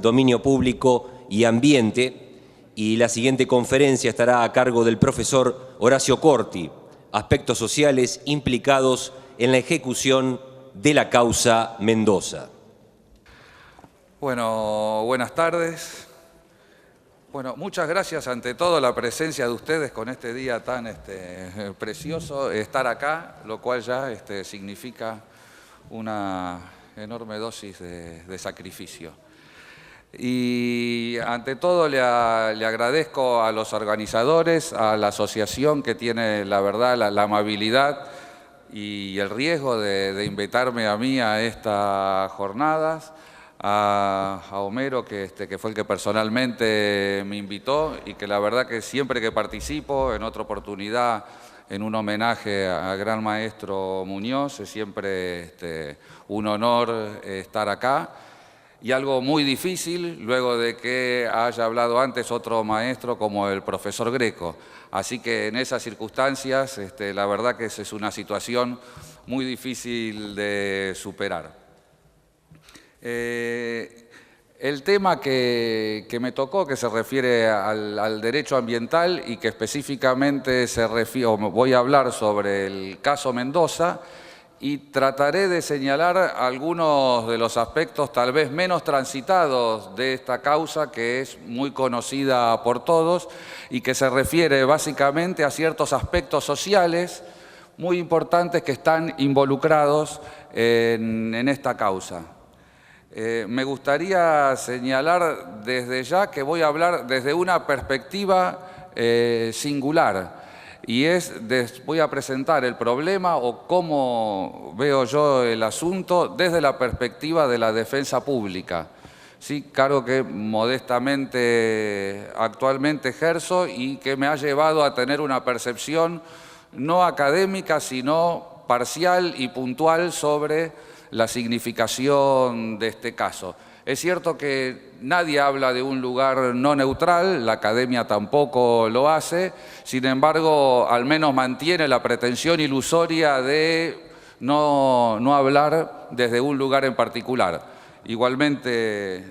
Dominio Público y Ambiente, y la siguiente conferencia estará a cargo del profesor Horacio Corti, Aspectos sociales implicados en la ejecución de la causa Mendoza. Bueno, buenas tardes. Bueno, muchas gracias ante todo la presencia de ustedes con este día tan precioso, estar acá, lo cual ya significa una enorme dosis de sacrificio. Y ante todo le agradezco a los organizadores, a la asociación que tiene la verdad, la amabilidad y el riesgo de invitarme a mí a estas jornadas, a Homero, que fue el que personalmente me invitó y que la verdad que siempre que participo, en otra oportunidad, en un homenaje al gran maestro Muñoz, es siempre un honor estar acá. Y algo muy difícil, luego de que haya hablado antes otro maestro como el profesor Greco. Así que en esas circunstancias, la verdad que es una situación muy difícil de superar. El tema que me tocó, que se refiere al derecho ambiental y que específicamente voy a hablar sobre el caso Mendoza y trataré de señalar algunos de los aspectos tal vez menos transitados de esta causa, que es muy conocida por todos y que se refiere básicamente a ciertos aspectos sociales muy importantes que están involucrados en esta causa. Me gustaría señalar desde ya que voy a hablar desde una perspectiva singular y voy a presentar el problema o cómo veo yo el asunto desde la perspectiva de la defensa pública. Sí, cargo que modestamente actualmente ejerzo y que me ha llevado a tener una percepción no académica sino parcial y puntual sobre la significación de este caso. Es cierto que nadie habla de un lugar no neutral, la academia tampoco lo hace, sin embargo, al menos mantiene la pretensión ilusoria de no hablar desde un lugar en particular. Igualmente,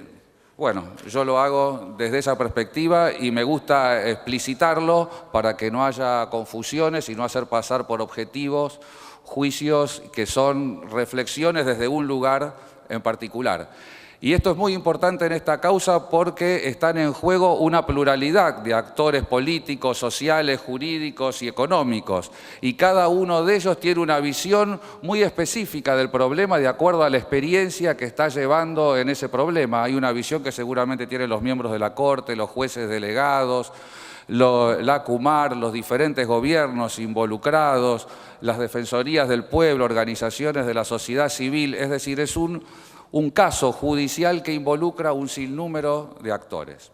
bueno, yo lo hago desde esa perspectiva y me gusta explicitarlo para que no haya confusiones y no hacer pasar por objetivos juicios que son reflexiones desde un lugar en particular. Y esto es muy importante en esta causa porque están en juego una pluralidad de actores políticos, sociales, jurídicos y económicos. Y cada uno de ellos tiene una visión muy específica del problema de acuerdo a la experiencia que está llevando en ese problema. Hay una visión que seguramente tienen los miembros de la Corte, los jueces delegados, la CUMAR, los diferentes gobiernos involucrados, las defensorías del pueblo, organizaciones de la sociedad civil, es decir, es un caso judicial que involucra un sinnúmero de actores.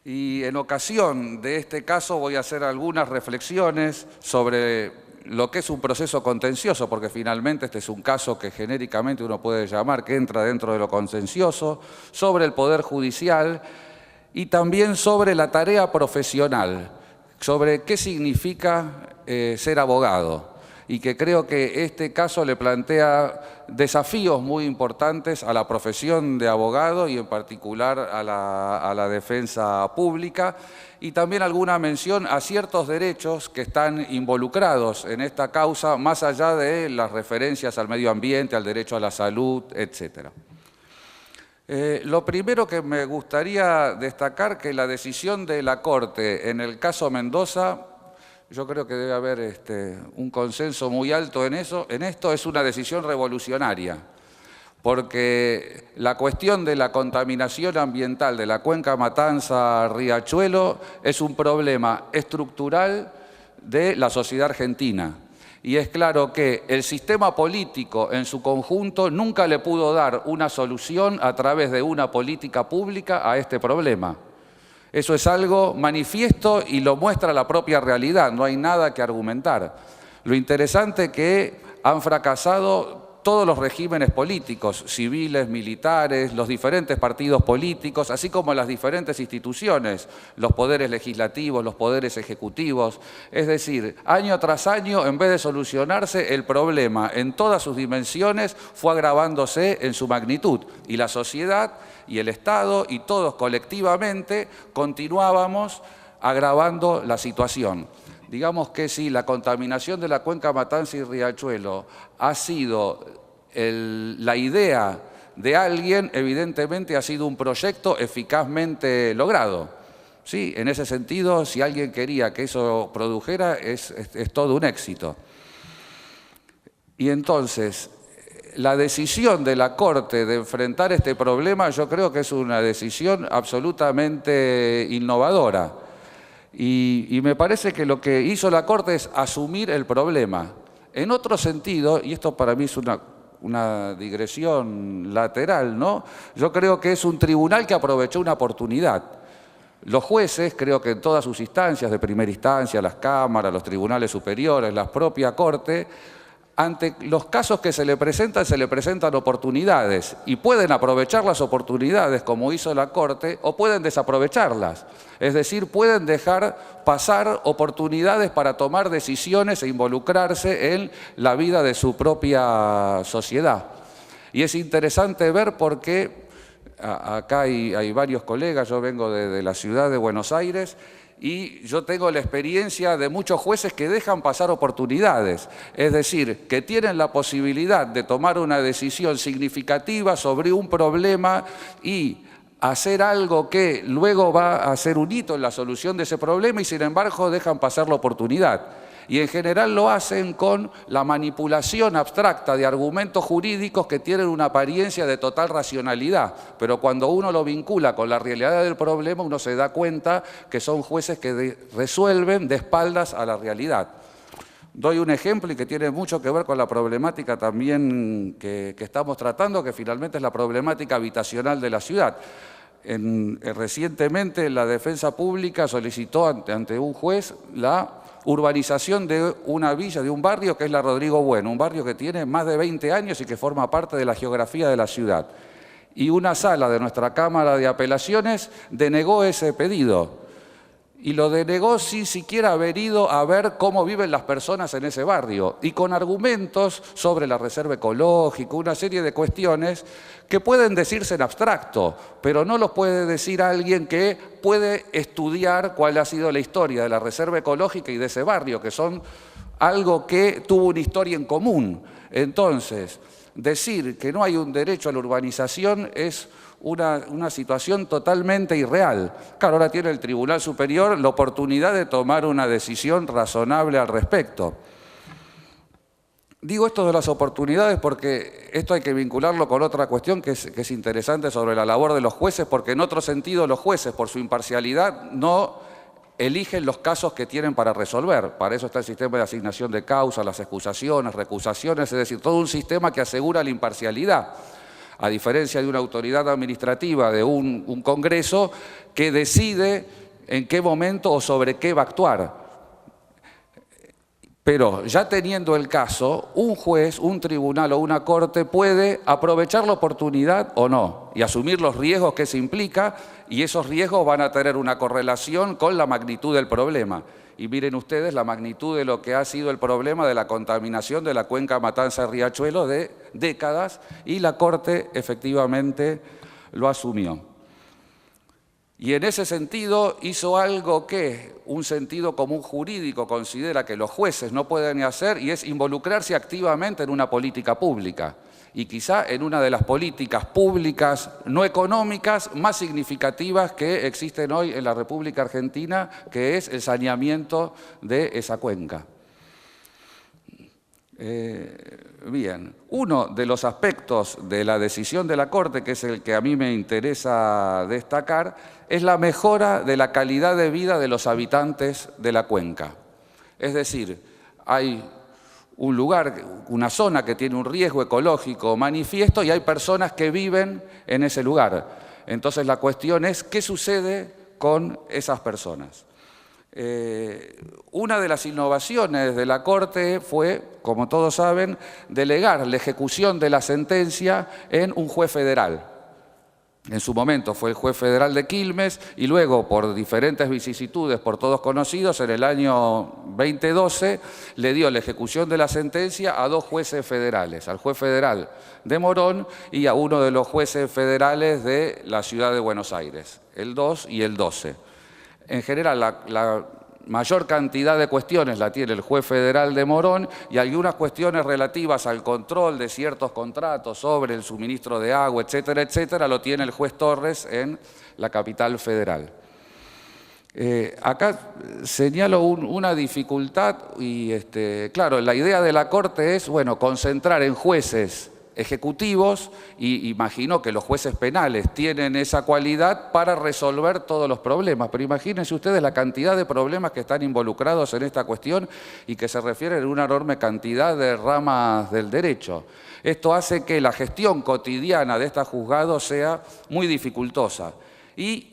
Y en ocasión de este caso voy a hacer algunas reflexiones sobre lo que es un proceso contencioso, porque finalmente este es un caso que genéricamente uno puede llamar que entra dentro de lo contencioso, sobre el Poder Judicial y también sobre la tarea profesional, sobre qué significa ser abogado. Y que creo que este caso le plantea desafíos muy importantes a la profesión de abogado y en particular a la defensa pública y también alguna mención a ciertos derechos que están involucrados en esta causa más allá de las referencias al medio ambiente, al derecho a la salud, etc. Lo primero que me gustaría destacar que la decisión de la Corte en el caso Mendoza, yo creo que debe haber un consenso muy alto en eso. En esto es una decisión revolucionaria, porque la cuestión de la contaminación ambiental de la cuenca Matanza-Riachuelo es un problema estructural de la sociedad argentina. Y es claro que el sistema político en su conjunto nunca le pudo dar una solución a través de una política pública a este problema. Eso es algo manifiesto y lo muestra la propia realidad, no hay nada que argumentar. Lo interesante es que han fracasado todos los regímenes políticos, civiles, militares, los diferentes partidos políticos, así como las diferentes instituciones, los poderes legislativos, los poderes ejecutivos. Es decir, año tras año, en vez de solucionarse, el problema en todas sus dimensiones fue agravándose en su magnitud. Y la sociedad y el Estado y todos colectivamente continuábamos agravando la situación. Digamos que si la contaminación de la cuenca Matanza y Riachuelo ha sido la idea de alguien, evidentemente ha sido un proyecto eficazmente logrado. Sí, en ese sentido, si alguien quería que eso produjera, es todo un éxito. Y entonces, la decisión de la Corte de enfrentar este problema, yo creo que es una decisión absolutamente innovadora. Y me parece que lo que hizo la Corte es asumir el problema. En otro sentido, y esto para mí es una digresión lateral, ¿no? Yo creo que es un tribunal que aprovechó una oportunidad. Los jueces, creo que en todas sus instancias, de primera instancia, las cámaras, los tribunales superiores, la propia Corte, ante los casos que se le presentan oportunidades y pueden aprovechar las oportunidades como hizo la Corte o pueden desaprovecharlas. Es decir, pueden dejar pasar oportunidades para tomar decisiones e involucrarse en la vida de su propia sociedad. Y es interesante ver por qué acá hay varios colegas, yo vengo de la ciudad de Buenos Aires, y yo tengo la experiencia de muchos jueces que dejan pasar oportunidades, es decir, que tienen la posibilidad de tomar una decisión significativa sobre un problema y hacer algo que luego va a ser un hito en la solución de ese problema y sin embargo dejan pasar la oportunidad. Y en general lo hacen con la manipulación abstracta de argumentos jurídicos que tienen una apariencia de total racionalidad, pero cuando uno lo vincula con la realidad del problema, uno se da cuenta que son jueces que resuelven de espaldas a la realidad. Doy un ejemplo y que tiene mucho que ver con la problemática también que estamos tratando, que finalmente es la problemática habitacional de la ciudad. Recientemente la Defensa Pública solicitó ante un juez la urbanización de una villa, de un barrio que es la Rodrigo Bueno, un barrio que tiene más de 20 años y que forma parte de la geografía de la ciudad. Y una sala de nuestra Cámara de Apelaciones denegó ese pedido. Y lo denegó sin siquiera haber ido a ver cómo viven las personas en ese barrio, y con argumentos sobre la reserva ecológica, una serie de cuestiones que pueden decirse en abstracto, pero no los puede decir alguien que puede estudiar cuál ha sido la historia de la reserva ecológica y de ese barrio, que son algo que tuvo una historia en común. Entonces, decir que no hay un derecho a la urbanización es una situación totalmente irreal. Claro, ahora tiene el Tribunal Superior la oportunidad de tomar una decisión razonable al respecto. Digo esto de las oportunidades porque esto hay que vincularlo con otra cuestión que es interesante sobre la labor de los jueces, porque en otro sentido los jueces, por su imparcialidad, no eligen los casos que tienen para resolver. Para eso está el sistema de asignación de causa, las excusaciones, recusaciones, es decir, todo un sistema que asegura la imparcialidad, a diferencia de una autoridad administrativa, de un Congreso que decide en qué momento o sobre qué va a actuar. Pero ya teniendo el caso, un juez, un tribunal o una corte puede aprovechar la oportunidad o no y asumir los riesgos que se implica, y esos riesgos van a tener una correlación con la magnitud del problema. Y miren ustedes la magnitud de lo que ha sido el problema de la contaminación de la cuenca Matanza-Riachuelo de décadas, y la Corte efectivamente lo asumió. Y en ese sentido hizo algo que un sentido común jurídico considera que los jueces no pueden hacer, y es involucrarse activamente en una política pública. Y quizá en una de las políticas públicas no económicas más significativas que existen hoy en la República Argentina, que es el saneamiento de esa cuenca. Bien, uno de los aspectos de la decisión de la Corte, que es el que a mí me interesa destacar, es la mejora de la calidad de vida de los habitantes de la cuenca. Es decir, hay un lugar, una zona que tiene un riesgo ecológico manifiesto y hay personas que viven en ese lugar. Entonces la cuestión es, ¿qué sucede con esas personas? Una de las innovaciones de la Corte fue, como todos saben, delegar la ejecución de la sentencia en un juez federal. En su momento fue el juez federal de Quilmes y luego, por diferentes vicisitudes, por todos conocidos, en el año 2012 le dio la ejecución de la sentencia a 2 jueces federales, al juez federal de Morón y a uno de los jueces federales de la ciudad de Buenos Aires, el 2 y el 12. En general, la mayor cantidad de cuestiones la tiene el juez federal de Morón y algunas cuestiones relativas al control de ciertos contratos sobre el suministro de agua, etcétera, etcétera, lo tiene el juez Torres en la capital federal. Acá señalo una dificultad y, claro, la idea de la Corte es, bueno, concentrar en jueces ejecutivos y imagino que los jueces penales tienen esa cualidad para resolver todos los problemas, pero imagínense ustedes la cantidad de problemas que están involucrados en esta cuestión y que se refieren a una enorme cantidad de ramas del derecho. Esto hace que la gestión cotidiana de estos juzgados sea muy dificultosa y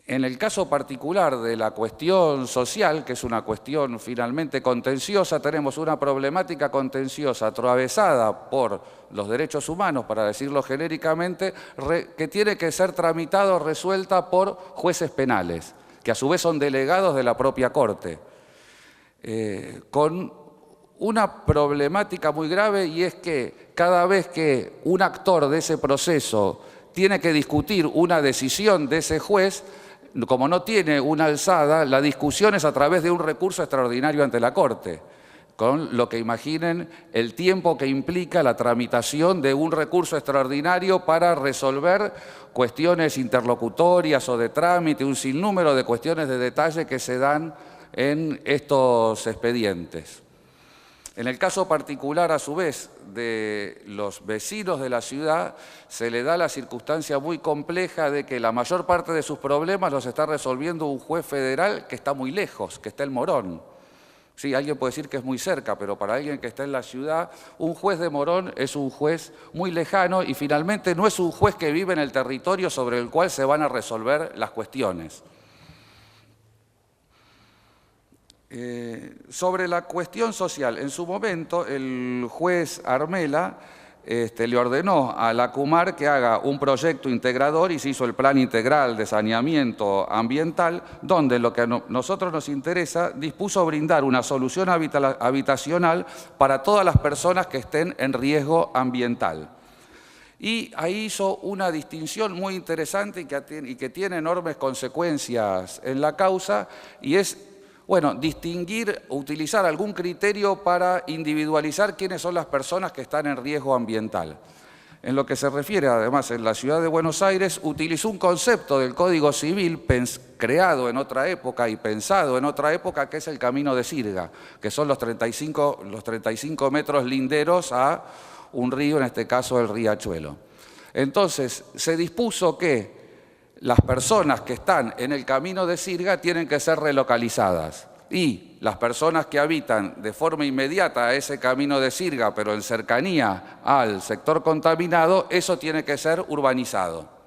en el caso particular de la cuestión social, que es una cuestión finalmente contenciosa, tenemos una problemática contenciosa atravesada por los derechos humanos, para decirlo genéricamente, que tiene que ser tramitado, resuelta por jueces penales, que a su vez son delegados de la propia Corte, con una problemática muy grave y es que cada vez que un actor de ese proceso tiene que discutir una decisión de ese juez, como no tiene una alzada, la discusión es a través de un recurso extraordinario ante la Corte, con lo que imaginen el tiempo que implica la tramitación de un recurso extraordinario para resolver cuestiones interlocutorias o de trámite, un sinnúmero de cuestiones de detalle que se dan en estos expedientes. En el caso particular, a su vez, de los vecinos de la ciudad, se le da la circunstancia muy compleja de que la mayor parte de sus problemas los está resolviendo un juez federal que está muy lejos, que está en Morón. Sí, alguien puede decir que es muy cerca, pero para alguien que está en la ciudad, un juez de Morón es un juez muy lejano y finalmente no es un juez que vive en el territorio sobre el cual se van a resolver las cuestiones. Sobre la cuestión social, en su momento el juez Armela le ordenó a la CUMAR que haga un proyecto integrador y se hizo el plan integral de saneamiento ambiental, donde lo que a nosotros nos interesa dispuso brindar una solución habitacional para todas las personas que estén en riesgo ambiental. Y ahí hizo una distinción muy interesante y que tiene enormes consecuencias en la causa, y es, bueno, distinguir, utilizar algún criterio para individualizar quiénes son las personas que están en riesgo ambiental. En lo que se refiere, además, en la ciudad de Buenos Aires, utilizó un concepto del Código Civil creado en otra época y pensado en otra época, que es el Camino de Sirga, que son los 35 metros linderos a un río, en este caso el Riachuelo. Entonces, se dispuso que las personas que están en el Camino de Sirga tienen que ser relocalizadas y las personas que habitan de forma inmediata a ese Camino de Sirga, pero en cercanía al sector contaminado, eso tiene que ser urbanizado.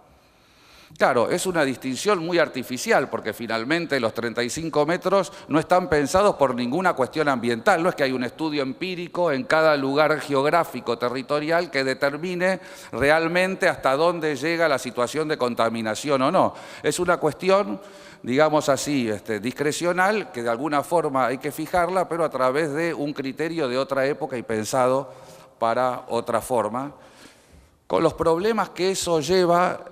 Claro, es una distinción muy artificial porque finalmente los 35 metros no están pensados por ninguna cuestión ambiental. No es que hay un estudio empírico en cada lugar geográfico territorial que determine realmente hasta dónde llega la situación de contaminación o no. Es una cuestión, digamos así, discrecional, que de alguna forma hay que fijarla, pero a través de un criterio de otra época y pensado para otra forma, con los problemas que eso lleva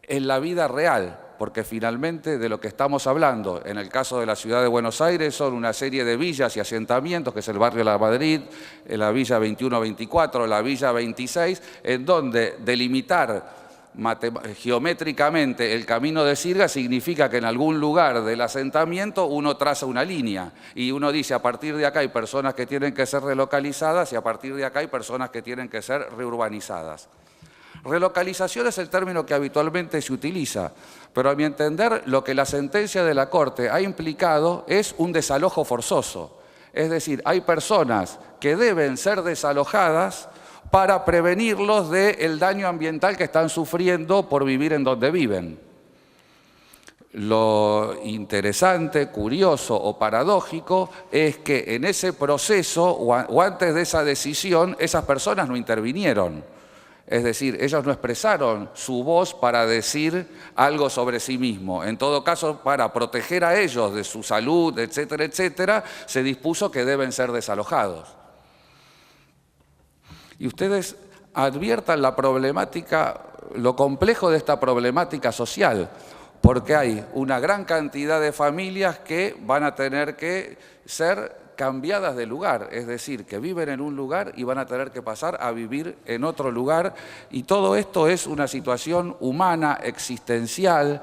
en la vida real, porque finalmente de lo que estamos hablando, en el caso de la ciudad de Buenos Aires, son una serie de villas y asentamientos, que es el barrio La Madrid, la villa 21-24, la villa 26, en donde delimitar geométricamente el Camino de Sirga significa que en algún lugar del asentamiento uno traza una línea y uno dice a partir de acá hay personas que tienen que ser relocalizadas y a partir de acá hay personas que tienen que ser reurbanizadas. Relocalización es el término que habitualmente se utiliza, pero a mi entender lo que la sentencia de la Corte ha implicado es un desalojo forzoso. Es decir, hay personas que deben ser desalojadas para prevenirlos del daño ambiental que están sufriendo por vivir en donde viven. Lo interesante, curioso o paradójico es que en ese proceso o antes de esa decisión, esas personas no intervinieron. Es decir, ellos no expresaron su voz para decir algo sobre sí mismo. En todo caso, para proteger a ellos de su salud, etcétera, etcétera, se dispuso que deben ser desalojados. Y ustedes adviertan la problemática, lo complejo de esta problemática social, porque hay una gran cantidad de familias que van a tener que ser cambiadas de lugar, es decir, que viven en un lugar y van a tener que pasar a vivir en otro lugar, y todo esto es una situación humana, existencial,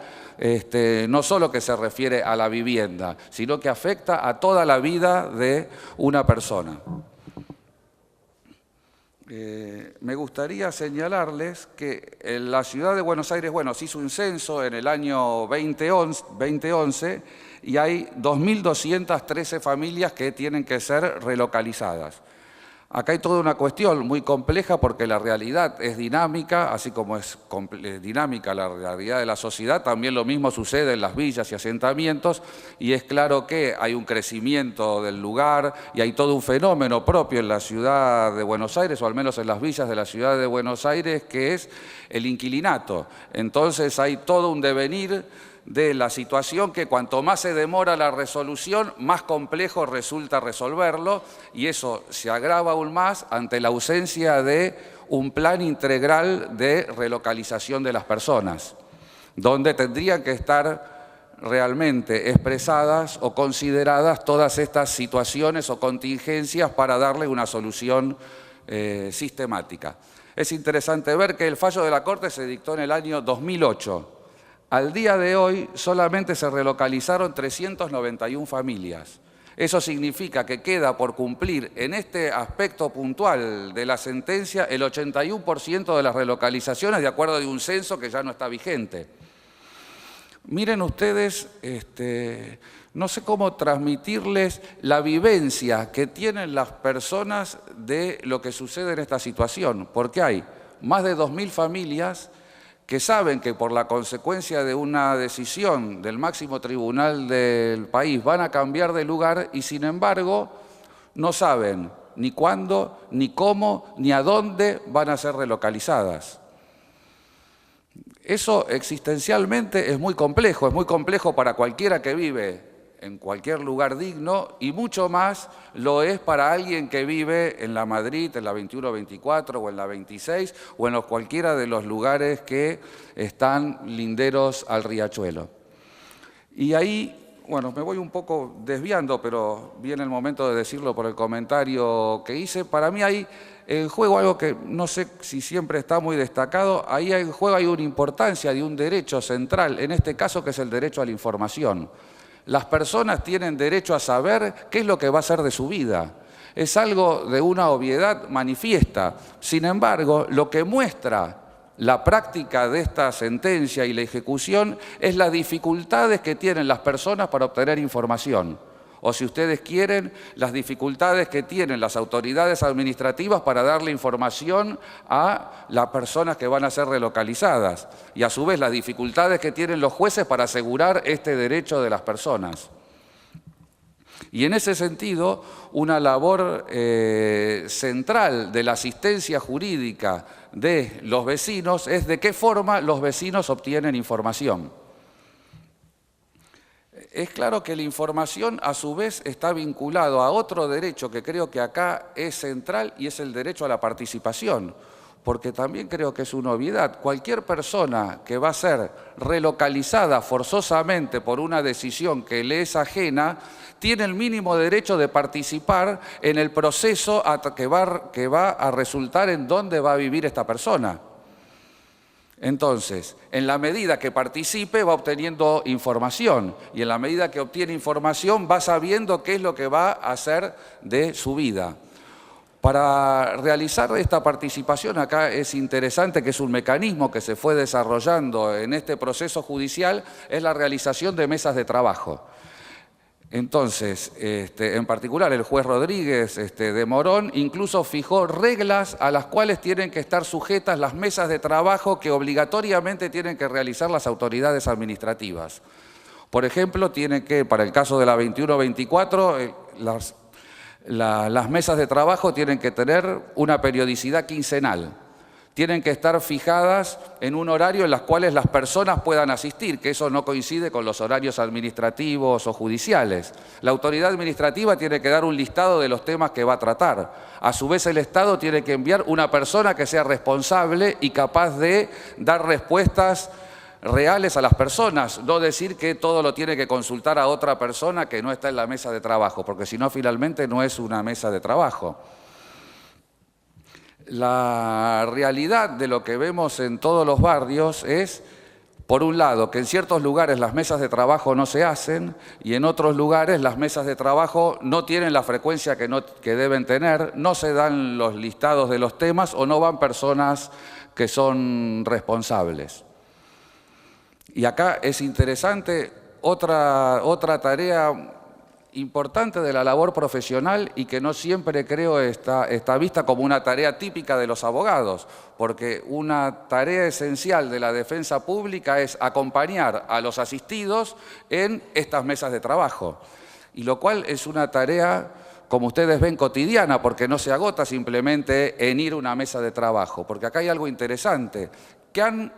no solo que se refiere a la vivienda, sino que afecta a toda la vida de una persona. Me gustaría señalarles que en la ciudad de Buenos Aires, bueno, se hizo un censo en el año 2011 y hay 2.213 familias que tienen que ser relocalizadas. Acá hay toda una cuestión muy compleja porque la realidad es dinámica, así como es dinámica la realidad de la sociedad, también lo mismo sucede en las villas y asentamientos, y es claro que hay un crecimiento del lugar y hay todo un fenómeno propio en la ciudad de Buenos Aires, o al menos en las villas de la ciudad de Buenos Aires, que es el inquilinato. Entonces hay todo un devenir de la situación que cuanto más se demora la resolución, más complejo resulta resolverlo, y eso se agrava aún más ante la ausencia de un plan integral de relocalización de las personas, donde tendrían que estar realmente expresadas o consideradas todas estas situaciones o contingencias para darle una solución sistemática. Es interesante ver que el fallo de la Corte se dictó en el año 2008. Al día de hoy solamente se relocalizaron 391 familias. Eso significa que queda por cumplir en este aspecto puntual de la sentencia el 81% de las relocalizaciones de acuerdo a un censo que ya no está vigente. Miren ustedes, no sé cómo transmitirles la vivencia que tienen las personas de lo que sucede en esta situación, porque hay más de 2.000 familias que saben que por la consecuencia de una decisión del máximo tribunal del país van a cambiar de lugar y sin embargo no saben ni cuándo, ni cómo, ni a dónde van a ser relocalizadas. Eso existencialmente es muy complejo para cualquiera que vive en cualquier lugar digno y mucho más lo es para alguien que vive en la Madrid, en la 21-24 o en la 26 o en cualquiera de los lugares que están linderos al riachuelo. Y ahí, bueno, me voy un poco desviando, pero viene el momento de decirlo por el comentario que hice. Para mí hay en juego algo que no sé si siempre está muy destacado, ahí en juego hay una importancia de un derecho central, en este caso que es el derecho a la información. Las personas tienen derecho a saber qué es lo que va a ser de su vida. Es algo de una obviedad manifiesta. Sin embargo, lo que muestra la práctica de esta sentencia y la ejecución es las dificultades que tienen las personas para obtener información. O si ustedes quieren, las dificultades que tienen las autoridades administrativas para darle información a las personas que van a ser relocalizadas. Y a su vez las dificultades que tienen los jueces para asegurar este derecho de las personas. Y en ese sentido, una labor central de la asistencia jurídica de los vecinos es de qué forma los vecinos obtienen información. Es claro que la información a su vez está vinculado a otro derecho que creo que acá es central y es el derecho a la participación, porque también creo que es una obviedad. Cualquier persona que va a ser relocalizada forzosamente por una decisión que le es ajena, tiene el mínimo derecho de participar en el proceso que va a resultar en dónde va a vivir esta persona. Entonces, en la medida que participe va obteniendo información y en la medida que obtiene información va sabiendo qué es lo que va a hacer de su vida. Para realizar esta participación acá es interesante que es un mecanismo que se fue desarrollando en este proceso judicial, es la realización de mesas de trabajo. Entonces, en particular el juez Rodríguez de Morón incluso fijó reglas a las cuales tienen que estar sujetas las mesas de trabajo que obligatoriamente tienen que realizar las autoridades administrativas. Por ejemplo, tiene que, para el caso de la 21-24, las mesas de trabajo tienen que tener una periodicidad quincenal. Tienen que estar fijadas en un horario en las cuales las personas puedan asistir, que eso no coincide con los horarios administrativos o judiciales. La autoridad administrativa tiene que dar un listado de los temas que va a tratar. A su vez, el Estado tiene que enviar una persona que sea responsable y capaz de dar respuestas reales a las personas, no decir que todo lo tiene que consultar a otra persona que no está en la mesa de trabajo, porque si no, finalmente no es una mesa de trabajo. La realidad de lo que vemos en todos los barrios es, por un lado, que en ciertos lugares las mesas de trabajo no se hacen y en otros lugares las mesas de trabajo no tienen la frecuencia que deben tener, no se dan los listados de los temas o no van personas que son responsables. Y acá es interesante otra tarea importante de la labor profesional y que no siempre creo está vista como una tarea típica de los abogados, porque una tarea esencial de la defensa pública es acompañar a los asistidos en estas mesas de trabajo, y lo cual es una tarea, como ustedes ven, cotidiana, porque no se agota simplemente en ir a una mesa de trabajo, porque acá hay algo interesante, que han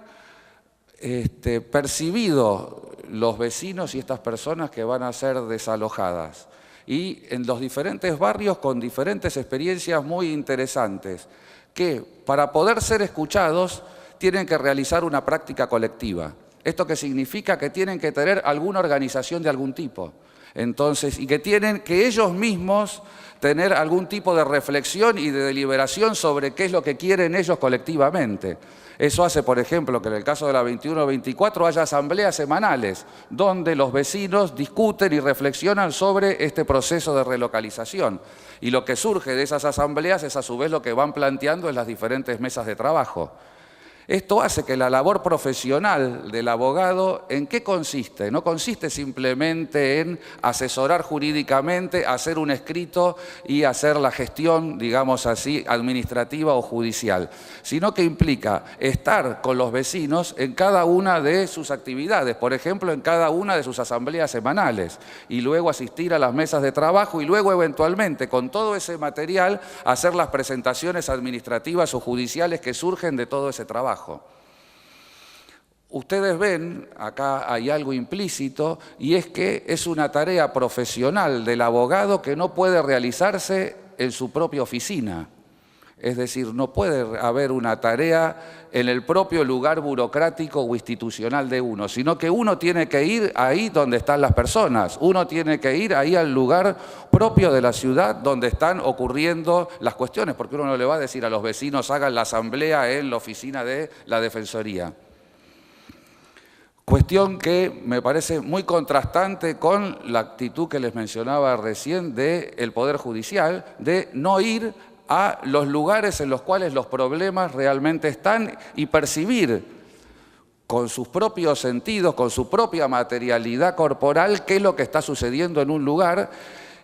percibido los vecinos y estas personas que van a ser desalojadas. Y en los diferentes barrios con diferentes experiencias muy interesantes, que para poder ser escuchados tienen que realizar una práctica colectiva. ¿Esto qué significa? Que tienen que tener alguna organización de algún tipo. Entonces, y que tienen que ellos mismos tener algún tipo de reflexión y de deliberación sobre qué es lo que quieren ellos colectivamente. Eso hace, por ejemplo, que en el caso de la 21-24 haya asambleas semanales donde los vecinos discuten y reflexionan sobre este proceso de relocalización. Y lo que surge de esas asambleas es a su vez lo que van planteando en las diferentes mesas de trabajo. Esto hace que la labor profesional del abogado, ¿en qué consiste? No consiste simplemente en asesorar jurídicamente, hacer un escrito y hacer la gestión, digamos así, administrativa o judicial, sino que implica estar con los vecinos en cada una de sus actividades, por ejemplo, en cada una de sus asambleas semanales, y luego asistir a las mesas de trabajo y luego eventualmente con todo ese material hacer las presentaciones administrativas o judiciales que surgen de todo ese trabajo. Ustedes ven, acá hay algo implícito, y es que es una tarea profesional del abogado que no puede realizarse en su propia oficina. Es decir, no puede haber una tarea en el propio lugar burocrático o institucional de uno, sino que uno tiene que ir ahí donde están las personas, uno tiene que ir ahí al lugar propio de la ciudad donde están ocurriendo las cuestiones, porque uno no le va a decir a los vecinos hagan la asamblea en la oficina de la Defensoría. Cuestión que me parece muy contrastante con la actitud que les mencionaba recién del Poder Judicial, de no ir a los lugares en los cuales los problemas realmente están y percibir con sus propios sentidos, con su propia materialidad corporal, qué es lo que está sucediendo en un lugar.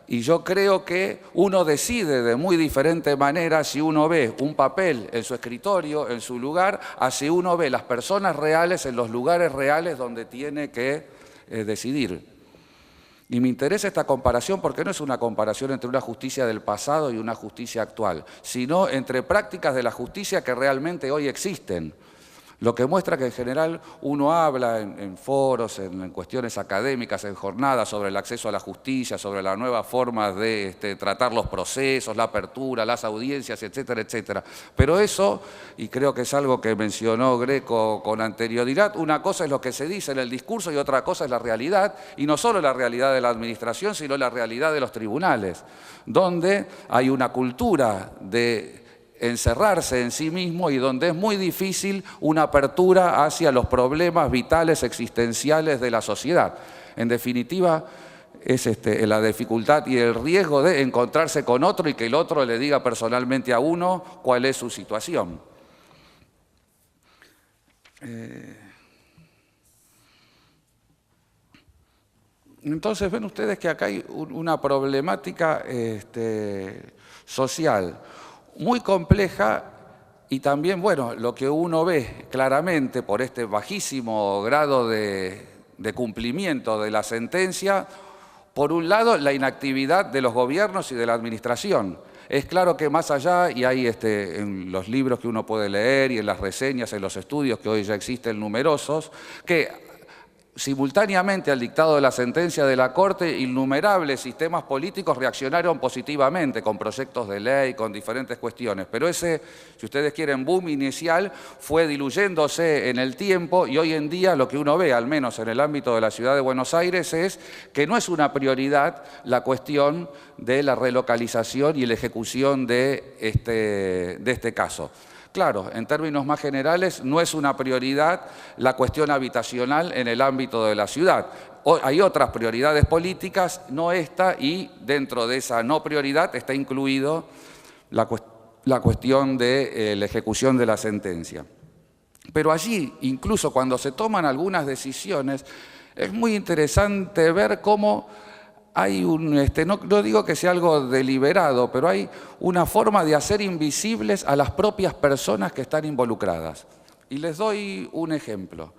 Y yo creo que uno decide de muy diferente manera si uno ve un papel en su escritorio, en su lugar, a si uno ve las personas reales en los lugares reales donde tiene que decidir. Y me interesa esta comparación porque no es una comparación entre una justicia del pasado y una justicia actual, sino entre prácticas de la justicia que realmente hoy existen. Lo que muestra que en general uno habla en foros, en cuestiones académicas, en jornadas sobre el acceso a la justicia, sobre las nuevas formas de tratar los procesos, la apertura, las audiencias, etcétera, etcétera. Pero eso, y creo que es algo que mencionó Greco con anterioridad, una cosa es lo que se dice en el discurso y otra cosa es la realidad, y no solo la realidad de la administración, sino la realidad de los tribunales, donde hay una cultura de encerrarse en sí mismo y donde es muy difícil una apertura hacia los problemas vitales existenciales de la sociedad. En definitiva, es la dificultad y el riesgo de encontrarse con otro y que el otro le diga personalmente a uno cuál es su situación. Entonces ven ustedes que acá hay una problemática social muy compleja y también, bueno, lo que uno ve claramente por este bajísimo grado de de cumplimiento de la sentencia, por un lado, la inactividad de los gobiernos y de la administración. Es claro que más allá, y hay en los libros que uno puede leer y en las reseñas, en los estudios que hoy ya existen numerosos, que simultáneamente al dictado de la sentencia de la Corte, innumerables sistemas políticos reaccionaron positivamente con proyectos de ley, con diferentes cuestiones. Pero ese, si ustedes quieren, boom inicial fue diluyéndose en el tiempo y hoy en día lo que uno ve, al menos en el ámbito de la ciudad de Buenos Aires, es que no es una prioridad la cuestión de la relocalización y la ejecución de este caso. Claro, en términos más generales, no es una prioridad la cuestión habitacional en el ámbito de la ciudad. Hay otras prioridades políticas, no esta, y dentro de esa no prioridad está incluido la cuestión de la ejecución de la sentencia. Pero allí, incluso cuando se toman algunas decisiones, es muy interesante ver cómo hay no digo que sea algo deliberado, pero hay una forma de hacer invisibles a las propias personas que están involucradas. Y les doy un ejemplo.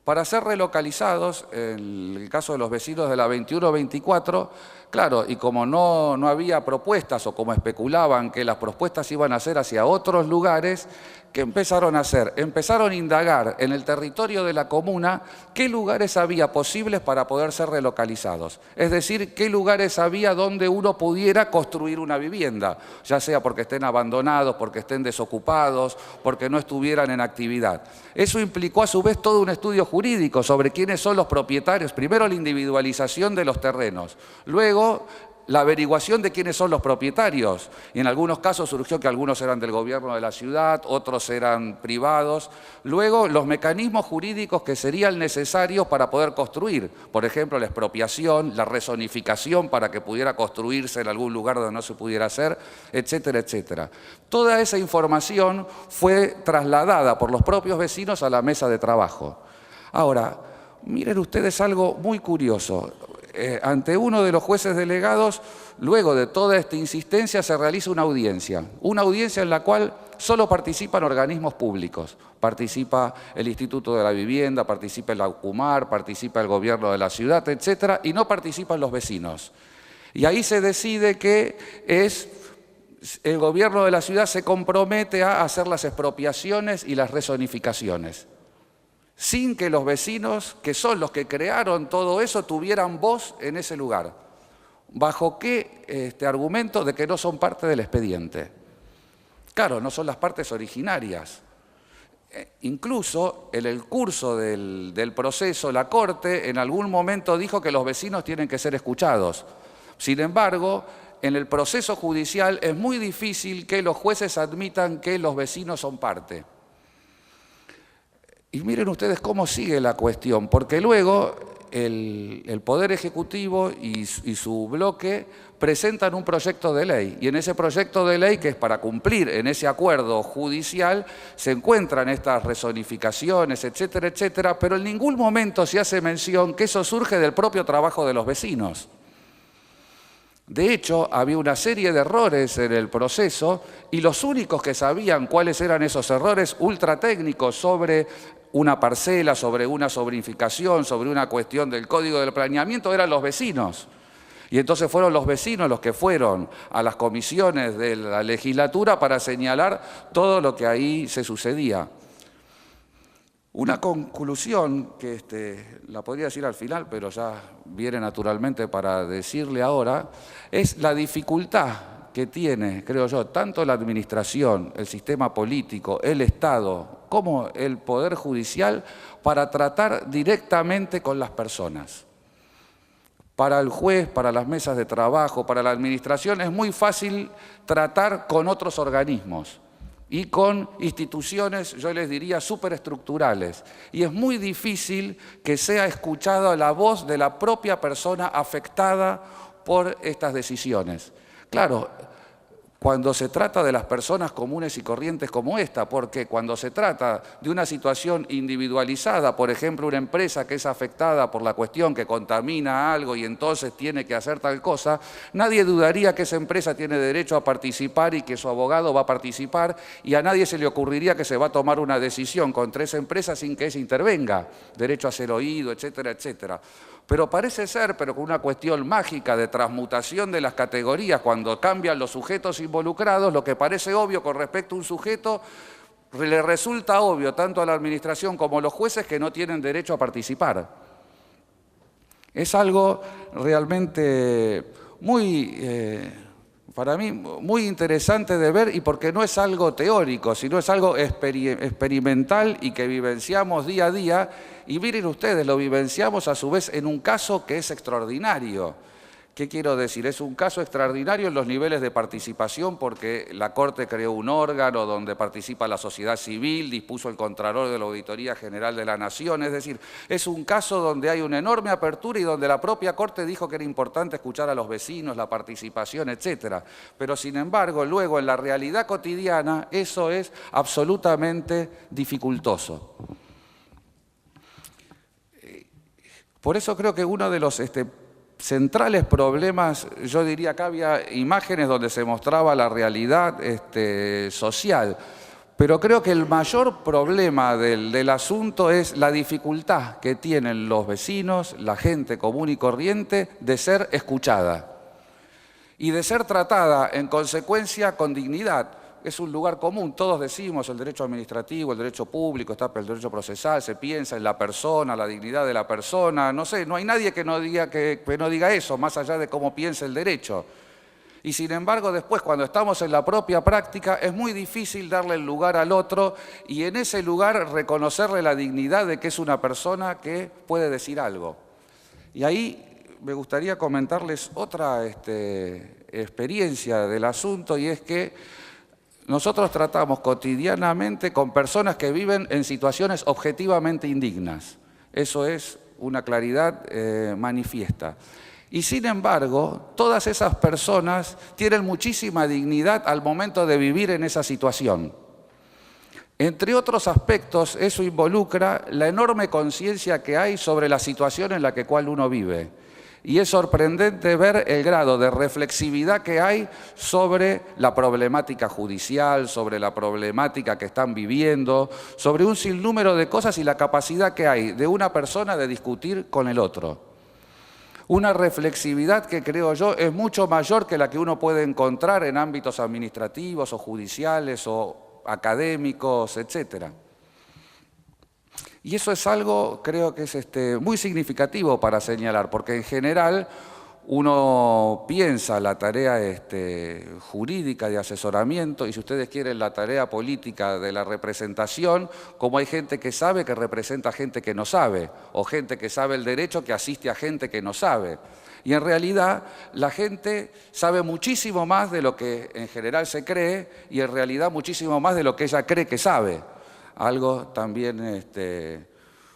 Para ser relocalizados, en el caso de los vecinos de la 21-24, claro, y como no había propuestas o como especulaban que las propuestas iban a ser hacia otros lugares, ¿qué empezaron a hacer? Empezaron a indagar en el territorio de la comuna qué lugares había posibles para poder ser relocalizados. Es decir, qué lugares había donde uno pudiera construir una vivienda, ya sea porque estén abandonados, porque estén desocupados, porque no estuvieran en actividad. Eso implicó a su vez todo un estudio jurídico sobre quiénes son los propietarios. Primero la individualización de los terrenos, luego la averiguación de quiénes son los propietarios. Y en algunos casos surgió que algunos eran del gobierno de la ciudad, otros eran privados. Luego, los mecanismos jurídicos que serían necesarios para poder construir. Por ejemplo, la expropiación, la rezonificación para que pudiera construirse en algún lugar donde no se pudiera hacer, etcétera, etcétera. Toda esa información fue trasladada por los propios vecinos a la mesa de trabajo. Ahora, miren ustedes algo muy curioso. Ante uno de los jueces delegados, luego de toda esta insistencia, se realiza una audiencia en la cual solo participan organismos públicos. Participa el Instituto de la Vivienda, participa el AUCUMAR, participa el gobierno de la ciudad, etcétera, y no participan los vecinos. Y ahí se decide que el gobierno de la ciudad se compromete a hacer las expropiaciones y las rezonificaciones, sin que los vecinos, que son los que crearon todo eso, tuvieran voz en ese lugar. ¿Bajo qué argumento? De que no son parte del expediente. Claro, no son las partes originarias. Incluso en el curso del proceso, la Corte en algún momento dijo que los vecinos tienen que ser escuchados. Sin embargo, en el proceso judicial es muy difícil que los jueces admitan que los vecinos son parte. Y miren ustedes cómo sigue la cuestión, porque luego el Poder Ejecutivo y su bloque presentan un proyecto de ley, y en ese proyecto de ley, que es para cumplir en ese acuerdo judicial, se encuentran estas rezonificaciones, etcétera, etcétera, pero en ningún momento se hace mención que eso surge del propio trabajo de los vecinos. De hecho, había una serie de errores en el proceso y los únicos que sabían cuáles eran esos errores ultra técnicos sobre una parcela, sobre una sobreedificación, sobre una cuestión del Código del Planeamiento, eran los vecinos. Y entonces fueron los vecinos los que fueron a las comisiones de la legislatura para señalar todo lo que ahí se sucedía. Una conclusión que la podría decir al final, pero ya viene naturalmente para decirle ahora, es la dificultad que tiene, creo yo, tanto la administración, el sistema político, el Estado, como el Poder Judicial, para tratar directamente con las personas. Para el juez, para las mesas de trabajo, para la administración, es muy fácil tratar con otros organismos y con instituciones, yo les diría, superestructurales. Y es muy difícil que sea escuchada la voz de la propia persona afectada por estas decisiones. Claro, cuando se trata de las personas comunes y corrientes como esta, porque cuando se trata de una situación individualizada, por ejemplo, una empresa que es afectada por la cuestión que contamina algo y entonces tiene que hacer tal cosa, nadie dudaría que esa empresa tiene derecho a participar y que su abogado va a participar, y a nadie se le ocurriría que se va a tomar una decisión contra esa empresa sin que ella intervenga, derecho a ser oído, etcétera, etcétera. Pero parece ser, pero con una cuestión mágica de transmutación de las categorías, cuando cambian los sujetos involucrados, lo que parece obvio con respecto a un sujeto, le resulta obvio tanto a la administración como a los jueces que no tienen derecho a participar. Es algo realmente para mí, muy interesante de ver, y porque no es algo teórico, sino es algo experimental y que vivenciamos día a día. Y miren ustedes, lo vivenciamos a su vez en un caso que es extraordinario. ¿Qué quiero decir? Es un caso extraordinario en los niveles de participación, porque la Corte creó un órgano donde participa la sociedad civil, dispuso el Contralor de la Auditoría General de la Nación. Es decir, es un caso donde hay una enorme apertura y donde la propia Corte dijo que era importante escuchar a los vecinos, la participación, etcétera. Pero sin embargo, luego en la realidad cotidiana, eso es absolutamente dificultoso. Por eso creo que uno de los centrales problemas, yo diría que había imágenes donde se mostraba la realidad social, pero creo que el mayor problema del asunto es la dificultad que tienen los vecinos, la gente común y corriente, de ser escuchada y de ser tratada en consecuencia con dignidad. Es un lugar común, todos decimos el derecho administrativo, el derecho público, está el derecho procesal, se piensa en la persona, la dignidad de la persona, no sé, no hay nadie que no diga eso, más allá de cómo piensa el derecho. Y sin embargo, después, cuando estamos en la propia práctica, es muy difícil darle el lugar al otro y en ese lugar reconocerle la dignidad de que es una persona que puede decir algo. Y ahí me gustaría comentarles otra experiencia del asunto, y es que nosotros tratamos cotidianamente con personas que viven en situaciones objetivamente indignas. Eso es una claridad manifiesta. Y sin embargo, todas esas personas tienen muchísima dignidad al momento de vivir en esa situación. Entre otros aspectos, eso involucra la enorme conciencia que hay sobre la situación en la cual uno vive. Y es sorprendente ver el grado de reflexividad que hay sobre la problemática judicial, sobre la problemática que están viviendo, sobre un sinnúmero de cosas y la capacidad que hay de una persona de discutir con el otro. Una reflexividad que creo yo es mucho mayor que la que uno puede encontrar en ámbitos administrativos o judiciales o académicos, etcétera. Y eso es algo, creo que es muy significativo para señalar, porque en general uno piensa la tarea jurídica de asesoramiento y, si ustedes quieren, la tarea política de la representación, como hay gente que sabe que representa a gente que no sabe, o gente que sabe el derecho que asiste a gente que no sabe. Y en realidad la gente sabe muchísimo más de lo que en general se cree y en realidad muchísimo más de lo que ella cree que sabe. Algo también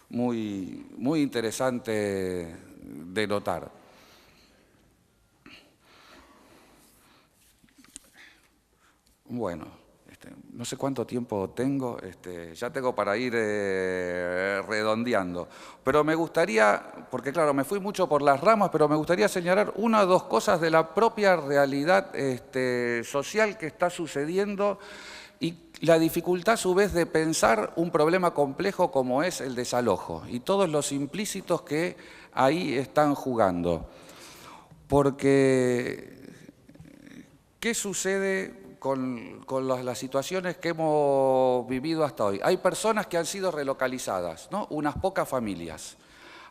muy interesante de notar. Bueno, no sé cuánto tiempo tengo, ya tengo para ir redondeando. Pero me gustaría, porque claro, me fui mucho por las ramas, pero me gustaría señalar una o dos cosas de la propia realidad social que está sucediendo y la dificultad a su vez de pensar un problema complejo como es el desalojo y todos los implícitos que ahí están jugando. Porque, ¿qué sucede con las situaciones que hemos vivido hasta hoy? Hay personas que han sido relocalizadas, ¿no? Unas pocas familias.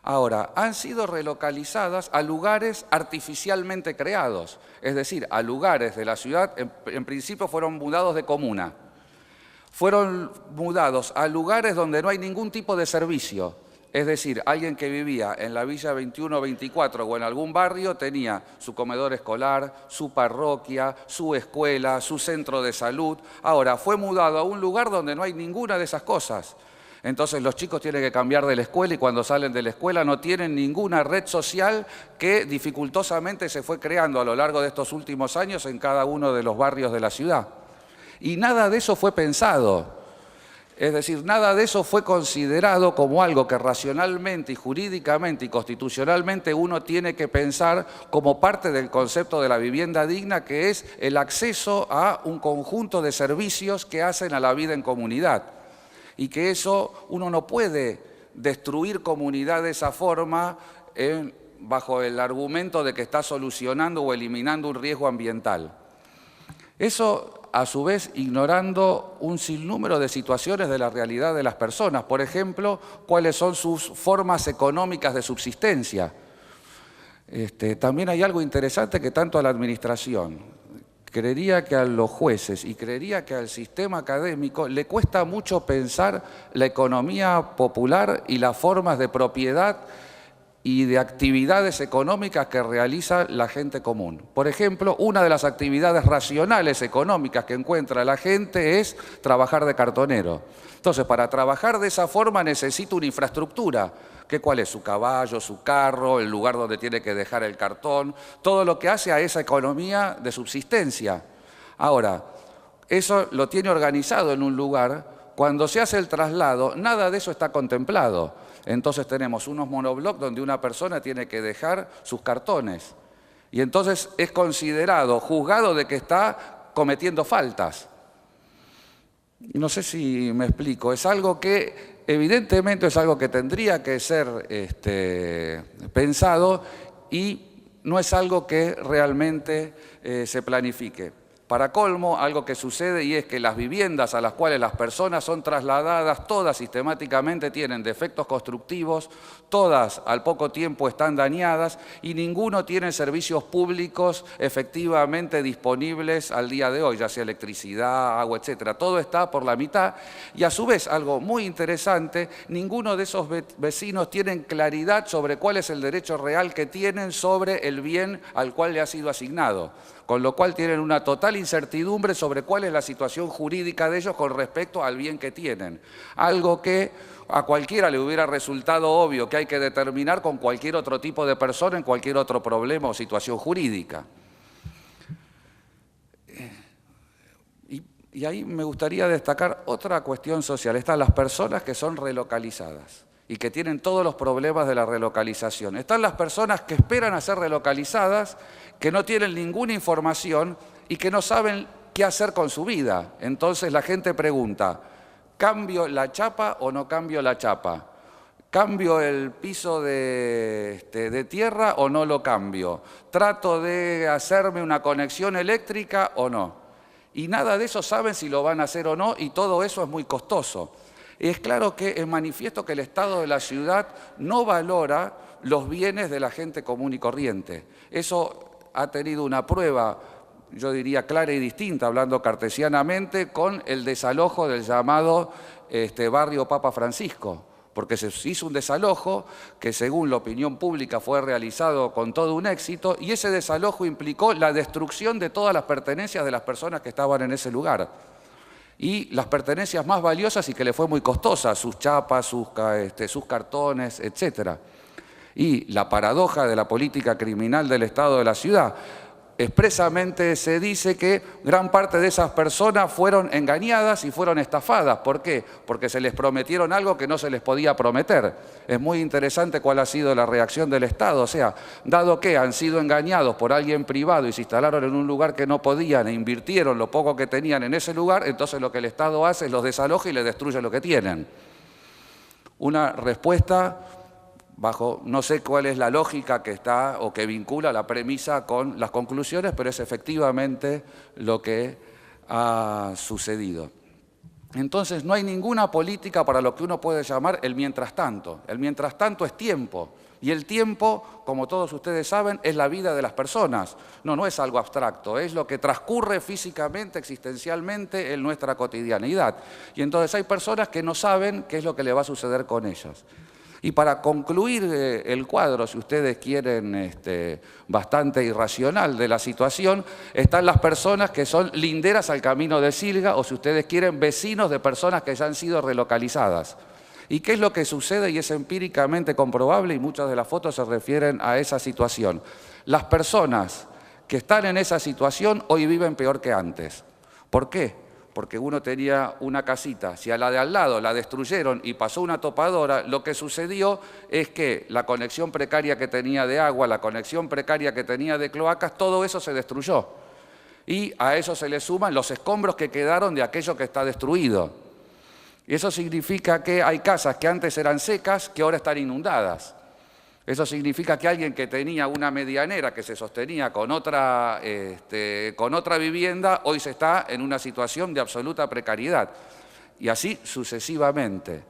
Ahora, han sido relocalizadas a lugares artificialmente creados, es decir, a lugares de la ciudad, en principio fueron mudados de comuna. Fueron mudados a lugares donde no hay ningún tipo de servicio. Es decir, alguien que vivía en la Villa 21 o 24 o en algún barrio tenía su comedor escolar, su parroquia, su escuela, su centro de salud. Ahora, fue mudado a un lugar donde no hay ninguna de esas cosas. Entonces los chicos tienen que cambiar de la escuela y cuando salen de la escuela no tienen ninguna red social que dificultosamente se fue creando a lo largo de estos últimos años en cada uno de los barrios de la ciudad. Y nada de eso fue pensado. Es decir, nada de eso fue considerado como algo que racionalmente y jurídicamente y constitucionalmente uno tiene que pensar como parte del concepto de la vivienda digna, que es el acceso a un conjunto de servicios que hacen a la vida en comunidad. Y que eso uno no puede destruir comunidad de esa forma bajo el argumento de que está solucionando o eliminando un riesgo ambiental. Eso, a su vez, ignorando un sinnúmero de situaciones de la realidad de las personas. Por ejemplo, cuáles son sus formas económicas de subsistencia. También hay algo interesante que tanto a la administración, creería que a los jueces y creería que al sistema académico le cuesta mucho pensar la economía popular y las formas de propiedad y de actividades económicas que realiza la gente común. Por ejemplo, una de las actividades racionales económicas que encuentra la gente es trabajar de cartonero. Entonces, para trabajar de esa forma necesita una infraestructura. ¿Cuál es? Su caballo, su carro, el lugar donde tiene que dejar el cartón, todo lo que hace a esa economía de subsistencia. Ahora, eso lo tiene organizado en un lugar. Cuando se hace el traslado, nada de eso está contemplado. Entonces tenemos unos monoblocks donde una persona tiene que dejar sus cartones. Y entonces es considerado, juzgado de que está cometiendo faltas. Y no sé si me explico, es algo que evidentemente es algo que tendría que ser pensado y no es algo que realmente se planifique. Para colmo, algo que sucede y es que las viviendas a las cuales las personas son trasladadas, todas sistemáticamente tienen defectos constructivos, todas al poco tiempo están dañadas y ninguno tiene servicios públicos efectivamente disponibles al día de hoy, ya sea electricidad, agua, etcétera. Todo está por la mitad y a su vez, algo muy interesante, ninguno de esos vecinos tienen claridad sobre cuál es el derecho real que tienen sobre el bien al cual le ha sido asignado, con lo cual tienen una total incertidumbre sobre cuál es la situación jurídica de ellos con respecto al bien que tienen. Algo que a cualquiera le hubiera resultado obvio que hay que determinar con cualquier otro tipo de persona en cualquier otro problema o situación jurídica. Y ahí me gustaría destacar otra cuestión social. Están las personas que son relocalizadas y que tienen todos los problemas de la relocalización. Están las personas que esperan a ser relocalizadas, que no tienen ninguna información y que no saben qué hacer con su vida. Entonces la gente pregunta, ¿cambio la chapa o no cambio la chapa? ¿Cambio el piso de tierra o no lo cambio? ¿Trato de hacerme una conexión eléctrica o no? Y nada de eso saben si lo van a hacer o no y todo eso es muy costoso. Es claro que es manifiesto que el Estado de la ciudad no valora los bienes de la gente común y corriente. Eso ha tenido una prueba, yo diría clara y distinta, hablando cartesianamente, con el desalojo del llamado barrio Papa Francisco, porque se hizo un desalojo que según la opinión pública fue realizado con todo un éxito y ese desalojo implicó la destrucción de todas las pertenencias de las personas que estaban en ese lugar. Y las pertenencias más valiosas y que le fue muy costosa, sus chapas, sus cartones, etc. Y la paradoja de la política criminal del Estado de la ciudad, expresamente se dice que gran parte de esas personas fueron engañadas y fueron estafadas. ¿Por qué? Porque se les prometieron algo que no se les podía prometer. Es muy interesante cuál ha sido la reacción del Estado. O sea, dado que han sido engañados por alguien privado y se instalaron en un lugar que no podían e invirtieron lo poco que tenían en ese lugar, entonces lo que el Estado hace es los desaloja y les destruye lo que tienen. Una respuesta bajo, no sé cuál es la lógica que está o que vincula la premisa con las conclusiones, pero es efectivamente lo que ha sucedido. Entonces no hay ninguna política para lo que uno puede llamar el mientras tanto. El mientras tanto es tiempo. Y el tiempo, como todos ustedes saben, es la vida de las personas. No es algo abstracto, es lo que transcurre físicamente, existencialmente en nuestra cotidianidad. Y entonces hay personas que no saben qué es lo que le va a suceder con ellas. Y para concluir el cuadro, si ustedes quieren, bastante irracional de la situación, están las personas que son linderas al camino de Silga o si ustedes quieren, vecinos de personas que ya han sido relocalizadas. ¿Y qué es lo que sucede? Y es empíricamente comprobable y muchas de las fotos se refieren a esa situación. Las personas que están en esa situación hoy viven peor que antes. ¿Por qué? Porque uno tenía una casita, si a la de al lado la destruyeron y pasó una topadora, lo que sucedió es que la conexión precaria que tenía de agua, la conexión precaria que tenía de cloacas, todo eso se destruyó. Y a eso se le suman los escombros que quedaron de aquello que está destruido. Y eso significa que hay casas que antes eran secas, que ahora están inundadas. Eso significa que alguien que tenía una medianera que se sostenía con otra vivienda, hoy se está en una situación de absoluta precariedad. Y así sucesivamente.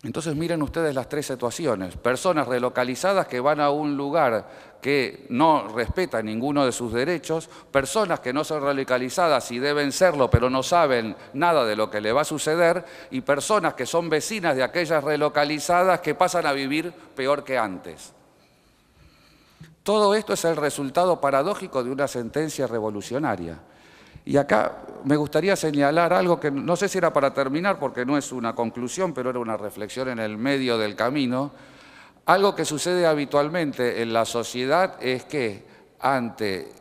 Entonces miren ustedes las tres situaciones. Personas relocalizadas que van a un lugar que no respeta ninguno de sus derechos, personas que no son relocalizadas y deben serlo, pero no saben nada de lo que le va a suceder, y personas que son vecinas de aquellas relocalizadas que pasan a vivir peor que antes. Todo esto es el resultado paradójico de una sentencia revolucionaria. Y acá me gustaría señalar algo que no sé si era para terminar, porque no es una conclusión, pero era una reflexión en el medio del camino. Algo que sucede habitualmente en la sociedad es que ante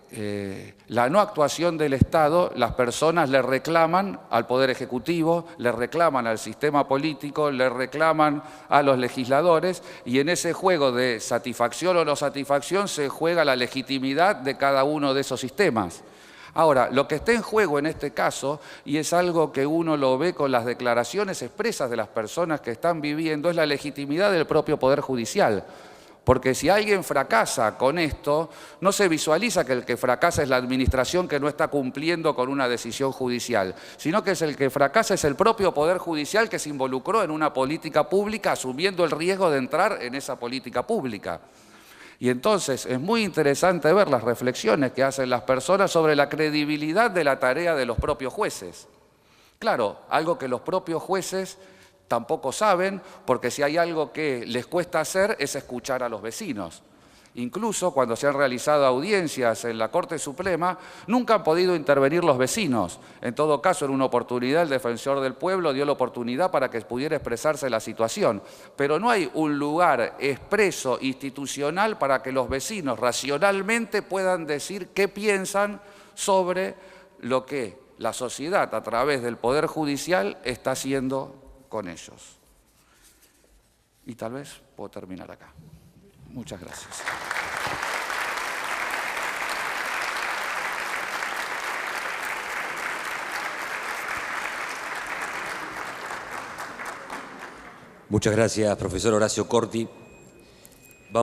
la no actuación del Estado, las personas le reclaman al Poder Ejecutivo, le reclaman al sistema político, le reclaman a los legisladores, y en ese juego de satisfacción o no satisfacción se juega la legitimidad de cada uno de esos sistemas. Ahora, lo que está en juego en este caso, y es algo que uno lo ve con las declaraciones expresas de las personas que están viviendo, es la legitimidad del propio Poder Judicial. Porque si alguien fracasa con esto, no se visualiza que el que fracasa es la administración que no está cumpliendo con una decisión judicial, sino que el que fracasa es el propio Poder Judicial que se involucró en una política pública asumiendo el riesgo de entrar en esa política pública. Y entonces es muy interesante ver las reflexiones que hacen las personas sobre la credibilidad de la tarea de los propios jueces. Claro, algo que los propios jueces tampoco saben, porque si hay algo que les cuesta hacer es escuchar a los vecinos. Incluso cuando se han realizado audiencias en la Corte Suprema, nunca han podido intervenir los vecinos. En todo caso, en una oportunidad, el defensor del pueblo dio la oportunidad para que pudiera expresarse la situación. Pero no hay un lugar expreso, institucional, para que los vecinos racionalmente puedan decir qué piensan sobre lo que la sociedad, a través del Poder Judicial, está haciendo con ellos. Y tal vez puedo terminar acá. Muchas gracias. Muchas gracias, profesor Horacio Corti.